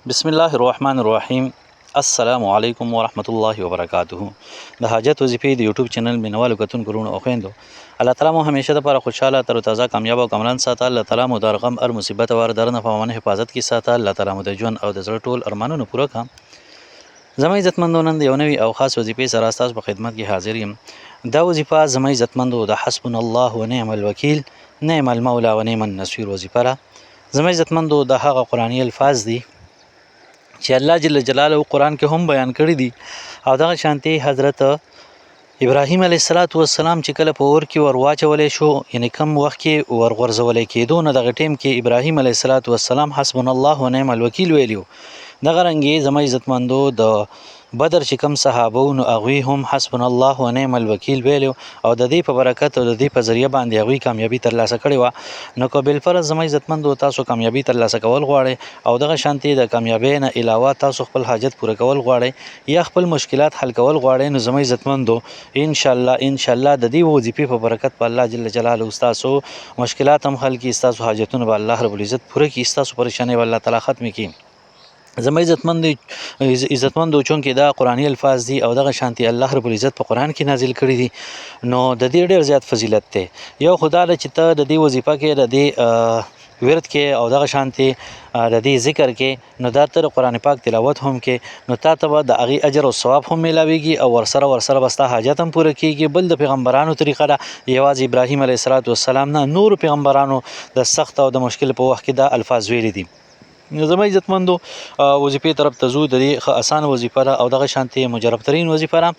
بسم الله الرحمن الرحیم. السلام علیکم ورحمت الله وبرکاته. د حاجت وظیفې د یوټیوب چینل مینوالو کتونکو ورونو او خویندو، الله تعالی مو همیشه د لپاره خوشاله تر تازه کامیاب او کامران ساته. الله تعالی مو د غم ار مصیبت وار درنه په امن حفاظت کې ساته. الله تعالی مو د ژوند او د زړه ټول ارمانونو پوره کړه. زما عزتمندو، نن د یو نوي او خاص وظیفې سره تاسو په خدمت کې حاضر یم. دا وظیفه زما عزتمندو د حسبنا الله ونعم الوکیل نعم المولى ونعم النصير وظیفه را. زما عزتمندو د هغه قرآنی الفاظ دي چې الله جل جلاله قرآن کې هم بیان کړی دي، او دغه شانتي حضرت ابراهیم علیه السلام چې کله په اور کې ور واچولې شو، یعنی کم وخت کې ور غورځولې کېدو، نو دغه ټیم کې ابراهیم علیه السلام حسبنا الله ونعم الوکیل ویلیو. دغه رنګې زما عزتمندو د بدر چې کم صحابه نو هغوی هم حسبنا الله ونعم الوکیل ویلیو، او د دې په برکت او د دې په ذریعه باندې هغوی کامیابي ترلاسه کړې وه. نو که بالفرض زما عزتمندو تاسو کامیابي ترلاسه کول غواړئ او دغه شانتي د کامیابۍ نه علاوه تاسو خپل حاجت پوره کول غواړئ یا خپل مشکلات حل کول غواړئ، نو زما عزتمندو ان شاء الله د دې وظیفې په برکت په الله جل جلاله تاسو مشکلات هم حل کړي، تاسو حاجتونه به الله رب العزت پوره کړي، تاسو پریشانۍ به الله تعالی ختم کړي. زما عزتمندو چونکې دا قرآنی الفاظ دي او دغه شانتي الله رب العزت په قرآن کې نازل کړي دي، نو د دې ډېر زیات فضیلت دی. یو خدا له چې ته د دې وظیفه کې د دې ورد کې او دغه شانتي د دې ذکر کې، نو دا تر قرآن پاک تلاوت هم کې، نو تا ته به د هغې اجر او ثواب هم میلاویږي او ورسره به ستا حاجت هم پوره کیږي. بل د پیغمبرانو طریقه ده، یوازې ابراهیم علیه السلام نه نور پیغمبرانو د سخت او د مشکل په وخت کې دا الفاظ ویلي دي. زما عزتمندو وظیفې طرف ته ځو، د دې ښه اسانه وظیفه ده او دغه شانتي مجرب ترین وظیفه ده.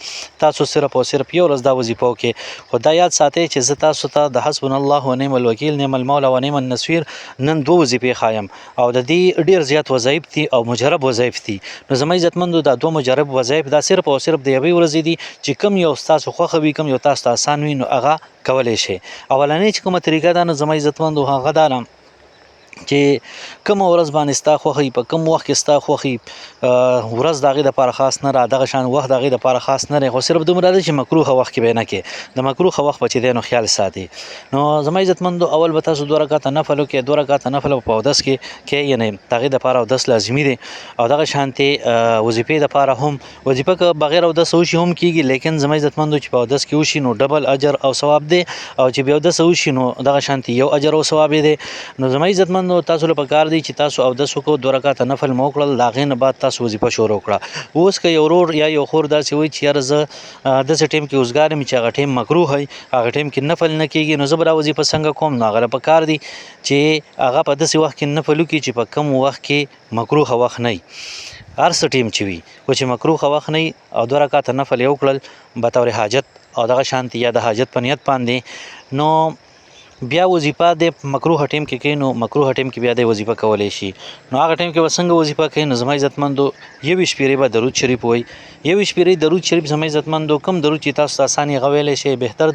تاسو صرف او صرف یو ورځ دا وظیفه وکړئ، خو دا یاد ساتئ چې زه تاسو ته د حسبنا الله ونعم الوکیل نعم المولى ونعم النصير نن دوه وظیفې ښایم، او د دې ډېر زیات وظایف دي او مجرب وظایف دي. نو زما عزتمندو دا دوه مجرب وظایف دا صرف او صرف د یوې ورځې دي چې کوم یو ستاسو خوښه وي، کوم یو تاسو ته اسان وي، نو هغه کولی شئ. اولنۍ چې کومه طریقه ده، نو زما عزتمندو هغه دا ده چې کوم ورځ باندې ستا خوښي، په کوم وخت کې ستا خوښي، ورځ د هغې دپاره خاص نه را، دغه شان وخت د هغې دپاره خاص نه دی، خو صرف دومره ده چې مکروحه وخت کې به یې نه کړې. د مکروحه وخت به چې دی نو خیال ساتي. نو زما عزتمندو اول به تاسو 2 رکعته نفل وکړئ، 2 رکعته نفل په اودس کې یعنی د هغې دپاره اودس لازمي دی. او دغه شانتې وظیفې دپاره هم وظیفه که بغیر اودس وشي هم کېږي، لیکن زما عزتمندو چې په اودس کې وشي نو ډبل اجر او ثواب دی، او چې بې اودسه وشي نو دغه شانتې یو اجر او ثواب دی. نو زما عزتمندو تاسو له پکار دی چې تاسو اودس وکړو، 2 رکعته نفل مو وکړل، د هغې نه بعد تاسو وظیفه شروع کړه. اوس که یو ورور یا یو خور داسې وایي چې یاره زه داسې ټیم کې اوزګار یم چې هغه ټیم مکروه وي، هغه ټیم کې نفل نه کېږي، نو زه به دا وظیفه څنګه کوم؟ نو هغه له پکار دی چې هغه په داسې وخت کې نفل وکړي چې په کم وخت کې مکروه وخت نه وي، هر څه ټیم چې وي، خو چې مکروه وخت نه وي. او 2 رکعته نفل یې وکړل بطور حاجت او دغه شانتي یا د حاجت په نیت باندې، نو بیا وظیفه د مکروه ټیم کې کوي، نو مکروه ټیم کې بیا د وظیفه کولی شي. نو هغه ټیم کې به څنګه وظیفه کوي؟ نو زما عزتمندو 21 پیرې به درود شریف وایي. 21 پیرې درود شریف زما عزتمندو کوم درود چې تاسو ته اسانه هغه ویلی شئ. بهتر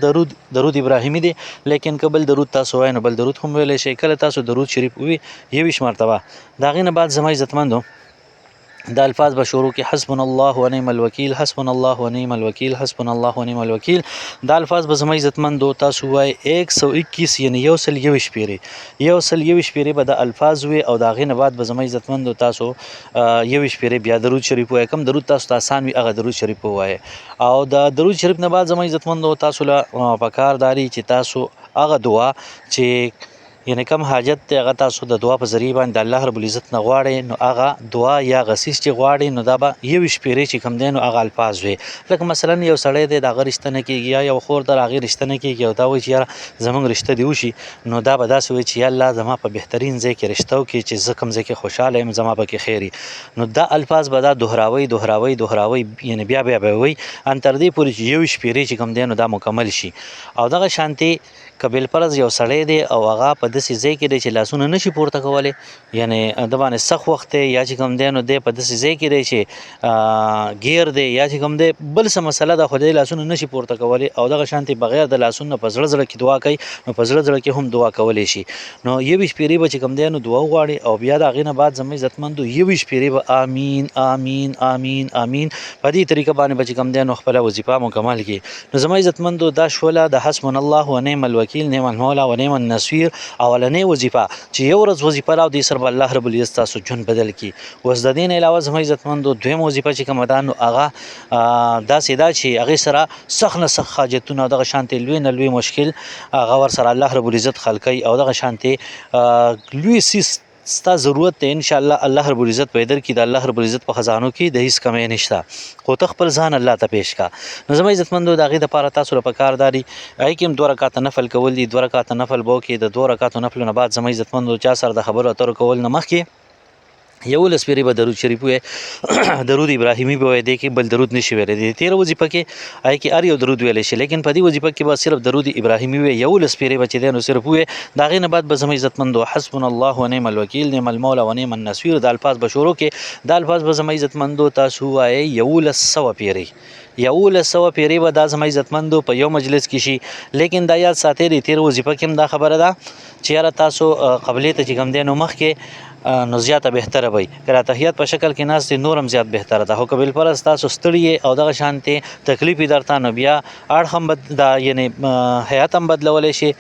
درود ابراهیمي دی، لیکن که بل درود تاسو وایئ نو بل درود هم ویلی شئ. کله تاسو درود شریف ووایئ 21 مرتبه، د هغې نه بعد زما عزتمندو دا الفاظ به شروع کې حسبنا الله ونعم الوکیل حسبنا الله ونعم الوکیل حسبنا الله ونعم الوکیل. دا الفاظ به زما عزتمندو تاسو وایئ 121 یعنی 121 پیرې 121 پیرې به د الفاظ وي، او د هغې نه بعد به زما عزتمندو تاسو 21 پیرې بیا درود شریف وایئ. کوم درود تاسو ته آسان وي هغه درود شریف ووایئ. او د درود شریف نه بعد زما عزتمندو تاسو له پکار داري چې تاسو هغه دعا چې یعنی کم حاجت دی هغه تاسو د دعا په ذریعه باندې د الله رب العزت نه غواړئ، نو هغه دعا یا غسیس چې غواړئ نو دا به 21 پیرې چې کوم دی نو هغه الفاظ وي. لکه مثلا یو سړی دی د هغه رشته نه کېږي، یا یو خور ده د هغې رشته نه کېږي، او دا وایي چې یاره زموږ رشته دې وشي، نو دا به داسې وایي چې یا الله زما په بهترین ځای کې رشته وکړي چې زه کوم ځای کې خوشحاله یم، زما پکې خیر وي. نو دا الفاظ به دا دهراوی یعنی بیا به وایي ان تر دې پورې چې 21 پیرې چې کوم دی نو دا مکمل شي. او دغه شانتې که بالفرض یو سړی دی او هغه په داسې ځای کې دی چې لاسونه نشي پورته کولی، یعنی د باندې سخت وخت دی، یا چې کوم دی نو دی په داسې ځای کې دی چې ګیر دی، یا چې کوم دی بل څه مسله ده، خو دی لاسونه نشي پورته کولی، او دغه شانتې بغیر د لاسونو په زړه کې دعا کوي، نو په زړه کې هم دعا کولی شي. نو 21 پیرې به چې کوم دی نو دعا وغواړي، او بیا د هغې نه بعد زما عزتمندو 21 پیرې به آمین آمین آمین آمین په دې طریقه باندې به چې کوم دی نو خپله وظیفه مکمل کړي. نو زما عزتمندو دا شوله د حسبنا الله ونعم الوکیل الوکیل، نعم المولا و نعم النصير. اولنې وظیفه چې یو ورځ وظیفه راو دي سره الله رب العزت تاسو ژوند بدل کی. اوس د دین علاوه زما عزتمندو دویم وظیفه چې کوم ده نو هغه داسې ده چې هغې سره سخت نه سخت حاجتونه دغه شانتې لوی نه لوی مشکل هغه ورسره الله رب العزت حل کوي او دغه شانتې لوی څیز ستا ضرورت دی ان شاء الله الله رب العزت پیدا کی د الله رب العزت په خزانو کې د هیڅ کمی نشته، خو ته خپل ځان الله ته پیش کا. نو زما عزتمندو د هغې دپاره تاسو له پکار داري هغې کې هم 2 رکعاته نفل کول دي. 2 رکعاته نفل به وکړې. د 2 رکعاتو نفلو نه بعد زما عزتمندو چا سره د خبرو اترو کول نه مخکې 11 پیرې به درود شریف وایي، درود ابراهیمي به وایي، دی کې بل درود نشي ویلی. د 13 وظیفه کې هغې کې هر یو درود ویلی شي، لیکن په دې وظیفه کې به صرف درود ابراهیمي وایي. 11 پیرې به چې دی نو صرف ووایي. د هغې نه بعد به زما عزتمندو حسبنا الله و نعم الوکیل، نعم المولا و نعم النصير دا الفاظ به شروع کې. دا الفاظ به زما عزتمندو تاسو ووایئ 1100 پیرې. 1100 پیرې به دا زما عزتمندو په یو مجلس کې شي. لیکن دا یاد ساتئ د 13 وظیفه کې هم دا خبره ده چې یاره تاسو قبلې ته چې کوم دی نو مخکې نو زیاته بهتره وي. که را تحیات په شکل کې ناست نورم زیات بهتره ده. خو که بالفرض تاسو ستړي او دغه شانتې تکلیف درته نو بیا اړخ هم دا یعنی حیات هم بدلولی شي.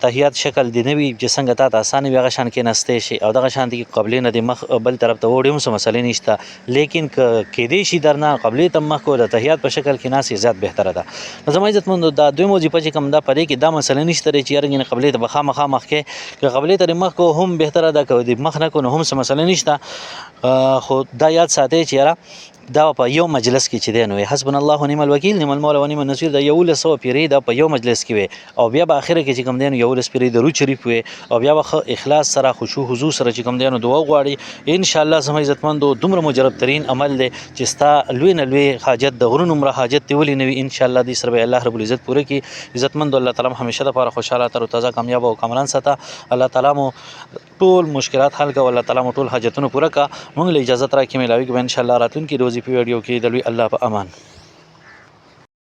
تحیات شکل دی نوي چې څنګه تا ته اسانه وي هغه شان کېناستی شي او دغه شانتې کې قبلې نه د مخ بل طرف ته وړې هم څه مسلې نشته. لیکن که کېدی شي درنه قبلې ته مخ کو د تحیات په شکل کې ناست زیات بهتره ده. نو زما عزتمندو دا دویم وظیفه چې کوم ده په دې کې دا مسله نشته چې یاره قبلې ته به خامخا مخکې که قبلې ته مخ کو هم بهتره ده، که د مخ نه کو نو هم څه مسله نشته. خو دا یاد ساتئ چې یاره دا په یو مجلس کې چې دی نو حسبنا الله ونعم الوکیل، نعم المولا ونعم النصير دا 1100 پیرې دا په یو مجلس کې وي. او بیا به اخره کې چې کوم دی نو 11 پیرې درود شریف وي او بیا به اخلاص سره خشوع حضور سره چې کوم دی نو دعا غواړي. ان شاء الله زما عزتمندو دومره مجرب ترین عمل دی چې ستا لوی نه لوی حاجت د غرونو عمره حاجت دی ولې نه وي. ان شاء الله دې سره به الله رب العزت پوره کړي. عزتمندو الله تعالی همیشه لپاره خوشاله تر تازه کامیاب او کامران ساته. الله تعالی مو ټول مشکلات حل کړه. الله تعالی مو ټول حاجتونه پوره کړه. موږ له اجازه راکړئ ملاوي کې ان شاء الله راتلونکي روزي په ویډیو کې د الله په امان.